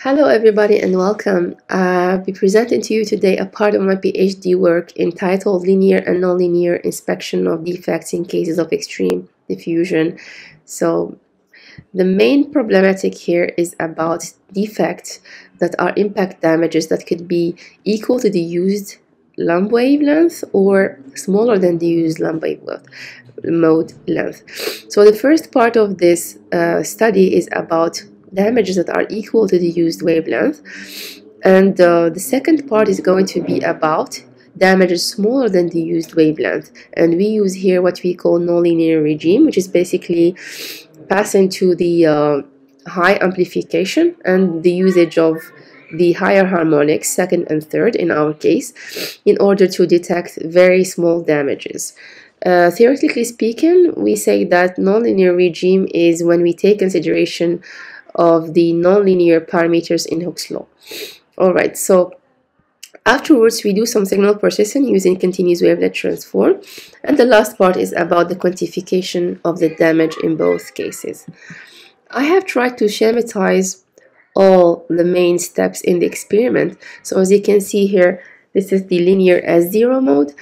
Hello everybody and welcome. I'll be presenting to you today a part of my PhD work entitled Linear and Nonlinear Inspection of Defects in Cases of Extreme Diffusion. So the main problematic here is about defects that are impact damages that could be equal to the used lump wavelength or smaller than the used lump wavelength mode length. So the first part of this study is about damages that are equal to the used wavelength, and the second part is going to be about damages smaller than the used wavelength, and we use here what we call nonlinear regime, which is basically passing to the high amplification and the usage of the higher harmonics, second and third in our case, in order to detect very small damages. Theoretically speaking, we say that nonlinear regime is when we take consideration of the nonlinear parameters in Hooke's law. Alright, so afterwards we do some signal processing using continuous wavelet transform, and the last part is about the quantification of the damage in both cases. I have tried to schematize all the main steps in the experiment. So as you can see here, this is the linear S0 mode,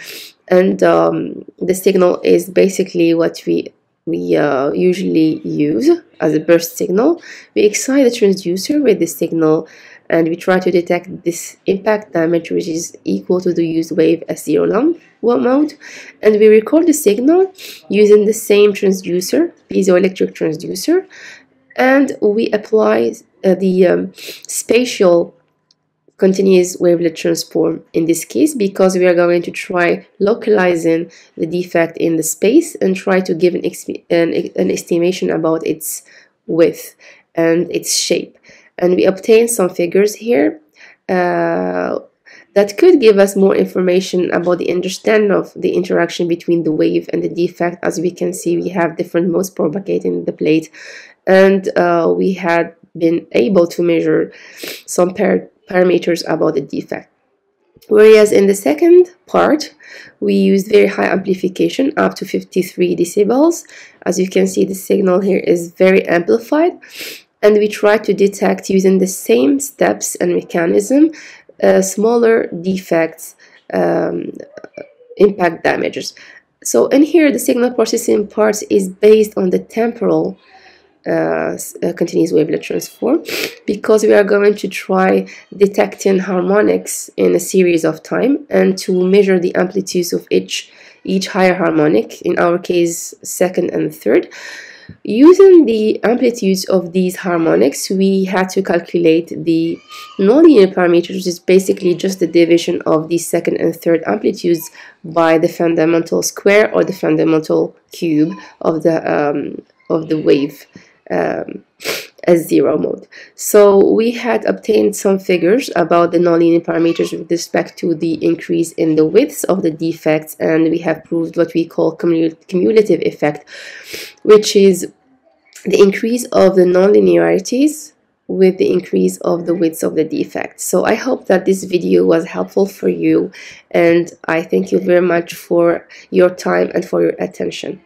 and the signal is basically what we usually use as a burst signal. We excite the transducer with the signal and we try to detect this impact damage, which is equal to the used wave S0 lump mode, and we record the signal using the same transducer, piezoelectric transducer, and we apply the spatial continuous wavelet transform in this case, because we are going to try localizing the defect in the space and try to give an estimation about its width and its shape. And we obtain some figures here that could give us more information about the understanding of the interaction between the wave and the defect. As we can see, we have different modes propagating the plate, and we had been able to measure some parameters about the defect. Whereas in the second part, we use very high amplification, up to 53 decibels. As you can see, the signal here is very amplified, and we try to detect using the same steps and mechanism smaller defects, impact damages. So in here, the signal processing part is based on the temporal continuous wavelet transform, because we are going to try detecting harmonics in a series of time and to measure the amplitudes of each higher harmonic, in our case second and third. Using the amplitudes of these harmonics, we had to calculate the nonlinear parameter, which is basically just the division of the second and third amplitudes by the fundamental square or the fundamental cube of the wave S0 mode. So we had obtained some figures about the nonlinear parameters with respect to the increase in the widths of the defects, and we have proved what we call cumulative effect, which is the increase of the nonlinearities with the increase of the widths of the defect. So I hope that this video was helpful for you, and I thank you very much for your time and for your attention.